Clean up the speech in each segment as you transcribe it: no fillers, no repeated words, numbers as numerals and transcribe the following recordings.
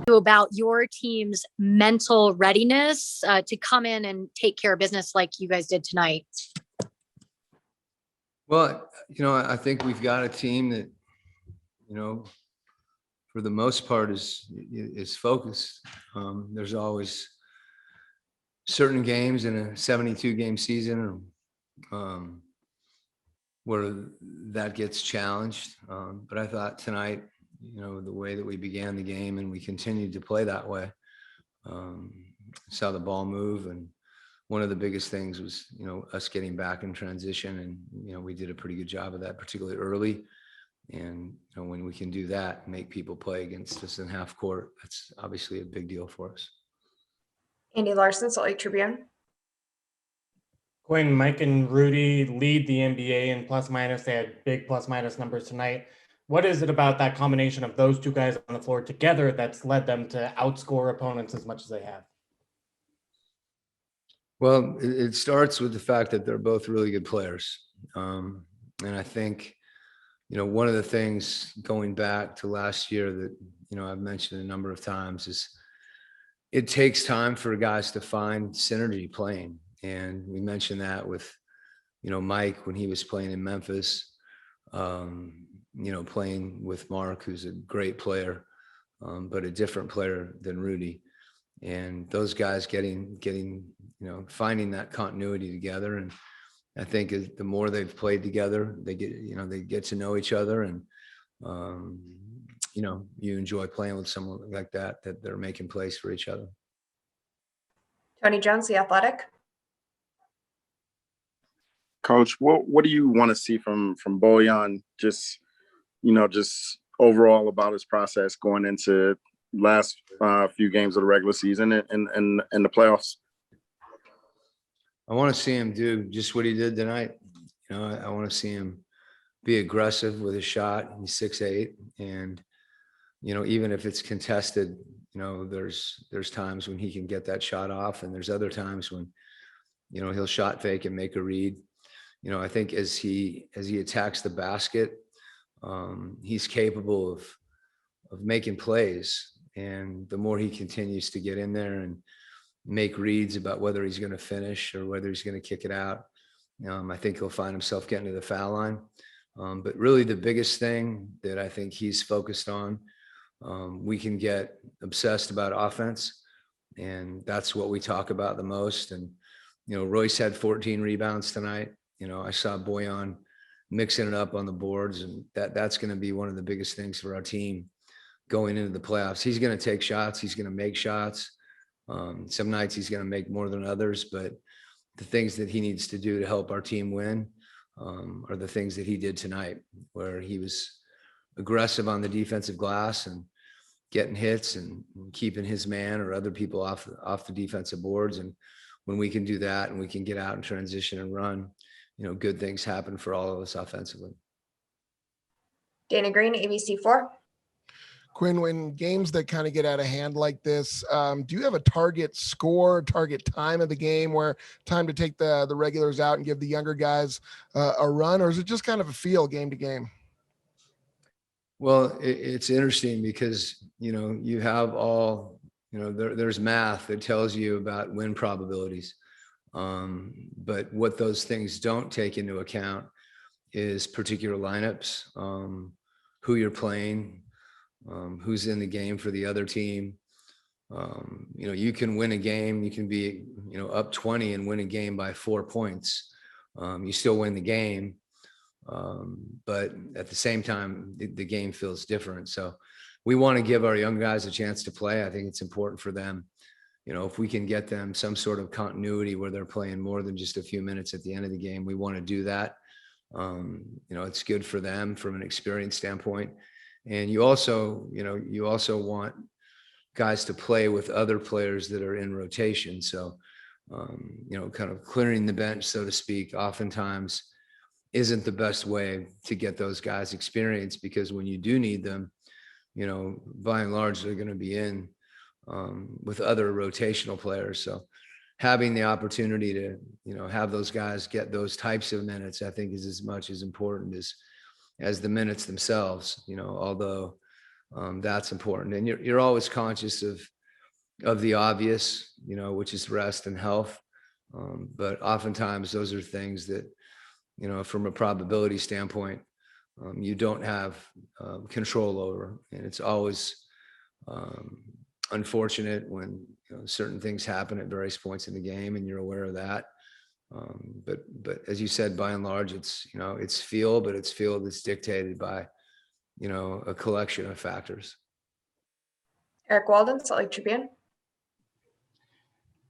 about your team's mental readiness to come in and take care of business like you guys did tonight? Well, I think we've got a team that, for the most part is focused. There's always certain games in a 72 game season where that gets challenged. But I thought tonight, the way that we began the game and we continued to play that way, saw the ball move. And one of the biggest things was, us getting back in transition. And, we did a pretty good job of that, particularly early. And when we can do that, make people play against us in half court, that's obviously a big deal for us. Andy Larson, Salt Lake Tribune. Quinn, Mike and Rudy lead the NBA in plus minus. They had big plus minus numbers tonight. What is it about that combination of those two guys on the floor together that's led them to outscore opponents as much as they have? Well, it starts with the fact that they're both really good players. And I think, one of the things going back to last year that, I've mentioned a number of times is it takes time for guys to find synergy playing. And we mentioned that with, Mike when he was playing in Memphis, playing with Mark, who's a great player, but a different player than Rudy. And those guys finding that continuity together. And I think the more they've played together, they get to know each other. And, you enjoy playing with someone like that they're making plays for each other. Tony Jones, The Athletic. Coach, what do you want to see from Bojan? Just overall about his process going into last few games of the regular season and the playoffs. I want to see him do just what he did tonight. I want to see him be aggressive with his shot. He's 6'8", and even if it's contested, there's times when he can get that shot off, and there's other times when he'll shot fake and make a read. I think as he attacks the basket, he's capable of making plays. And the more he continues to get in there and make reads about whether he's going to finish or whether he's going to kick it out, I think he'll find himself getting to the foul line. But really the biggest thing that I think he's focused on, we can get obsessed about offense, and that's what we talk about the most. And, Royce had 14 rebounds tonight. I saw Bojan mixing it up on the boards, and that's going to be one of the biggest things for our team going into the playoffs. He's going to take shots. He's going to make shots. Some nights he's going to make more than others, but the things that he needs to do to help our team win are the things that he did tonight, where he was aggressive on the defensive glass and getting hits and keeping his man or other people off the defensive boards. And when we can do that and we can get out and transition and run, good things happen for all of us offensively. Dana Green, ABC4. Quinn, when games that kind of get out of hand like this, do you have a target score, target time of the game, where time to take the regulars out and give the younger guys a run, or is it just kind of a feel game to game? Well, it's interesting because, you have all, there's math that tells you about win probabilities. But what those things don't take into account is particular lineups, who you're playing, who's in the game for the other team. You can win a game, you can be, up 20 and win a game by 4 points. You still win the game. But at the same time, the game feels different. So we want to give our young guys a chance to play. I think it's important for them. If we can get them some sort of continuity where they're playing more than just a few minutes at the end of the game, we want to do that. It's good for them from an experience standpoint. And you also want guys to play with other players that are in rotation. So, kind of clearing the bench, so to speak, oftentimes isn't the best way to get those guys experience, because when you do need them, by and large, they're going to be in with other rotational players. So having the opportunity to, have those guys get those types of minutes, I think is as much as important as the minutes themselves, although That's important. And you're always conscious of the obvious, which is rest and health. But oftentimes those are things that, from a probability standpoint, you don't have control over. And it's always unfortunate when certain things happen at various points in the game, and you're aware of that. But as you said, by and large, it's feel, but it's feel that's dictated by, a collection of factors. Eric Walden, Salt Lake Tribune.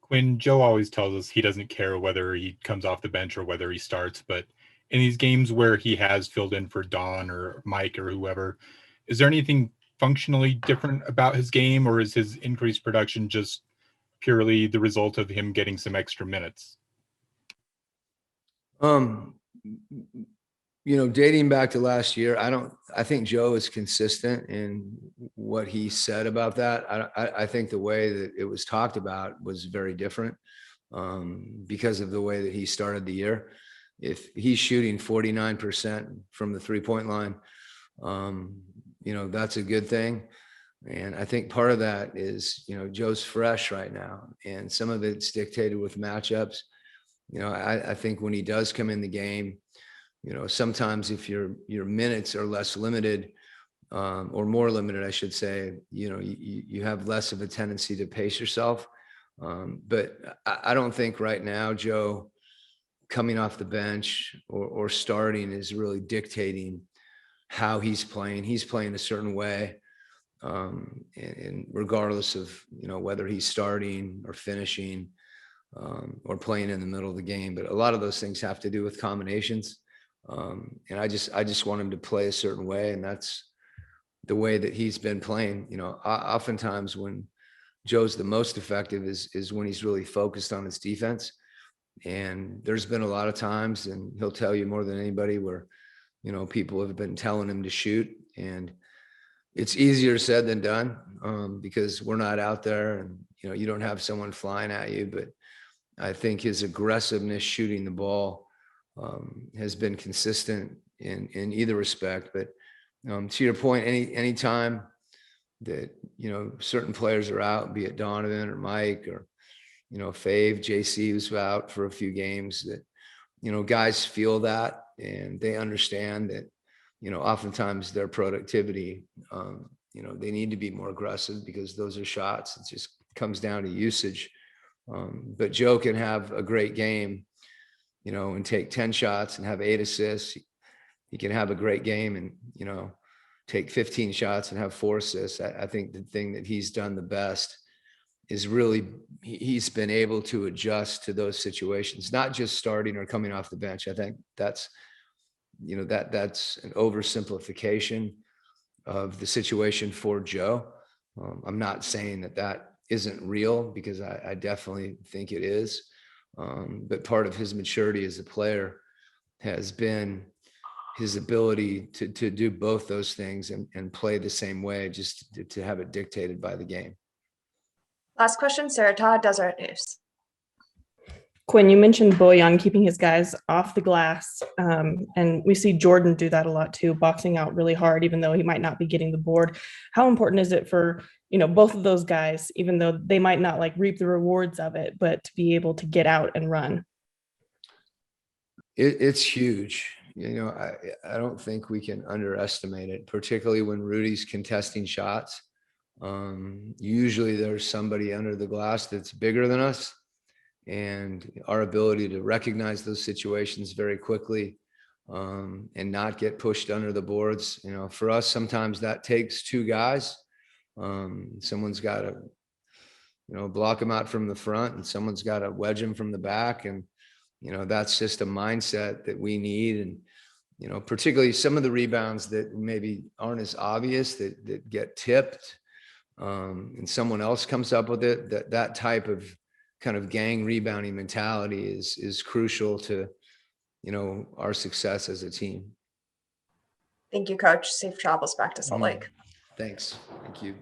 Quinn, Joe always tells us he doesn't care whether he comes off the bench or whether he starts, but in these games where he has filled in for Don or Mike or whoever, is there anything functionally different about his game, or is his increased production just purely the result of him getting some extra minutes? Dating back to last year, I think Joe is consistent in what he said about that. I think the way that it was talked about was very different because of the way that he started the year. If he's shooting 49% from the 3-point line, that's a good thing. And I think part of that is, Joe's fresh right now, and some of it's dictated with matchups. I think when he does come in the game, sometimes if your minutes are less limited, or more limited, I should say, you have less of a tendency to pace yourself. But I don't think right now, Joe, coming off the bench or starting is really dictating how he's playing. He's playing a certain way. And regardless of, whether he's starting or finishing, or playing in the middle of the game, but a lot of those things have to do with combinations. And I just want him to play a certain way, and that's the way that he's been playing. Oftentimes when Joe's the most effective is when he's really focused on his defense. And there's been a lot of times, and he'll tell you more than anybody, where, people have been telling him to shoot, and it's easier said than done, because we're not out there, and, you don't have someone flying at you. But I think his aggressiveness shooting the ball has been consistent in either respect. But to your point, any time that, certain players are out, be it Donovan or Mike or, Fave, JC, who's out for a few games, that, guys feel that, and they understand that, oftentimes their productivity, they need to be more aggressive because those are shots. It just comes down to usage. But Joe can have a great game, and take 10 shots and have 8 assists. He can have a great game and, take 15 shots and have 4 assists. I think the thing that he's done the best is really he's been able to adjust to those situations, not just starting or coming off the bench. I think that's an oversimplification of the situation for Joe. I'm not saying that isn't real, because I definitely think it is. But part of his maturity as a player has been his ability to do both those things and play the same way, just to have it dictated by the game. Last question, Sarah Todd, Deseret News. Quinn, you mentioned Bojan keeping his guys off the glass, and we see Jordan do that a lot too, boxing out really hard, even though he might not be getting the board. How important is it for, both of those guys, even though they might not reap the rewards of it, but to be able to get out and run? It's huge. I don't think we can underestimate it, particularly when Rudy's contesting shots. Usually there's somebody under the glass that's bigger than us, and our ability to recognize those situations very quickly, and not get pushed under the boards. For us, sometimes that takes 2 guys. Someone's got to, block them out from the front, and someone's got to wedge them from the back. And, that's just a mindset that we need. And, particularly some of the rebounds that maybe aren't as obvious, that get tipped, and someone else comes up with it, that type of kind of gang rebounding mentality is crucial to, our success as a team. Thank you, Coach. Safe travels back to Salt Lake. Thanks. Thank you.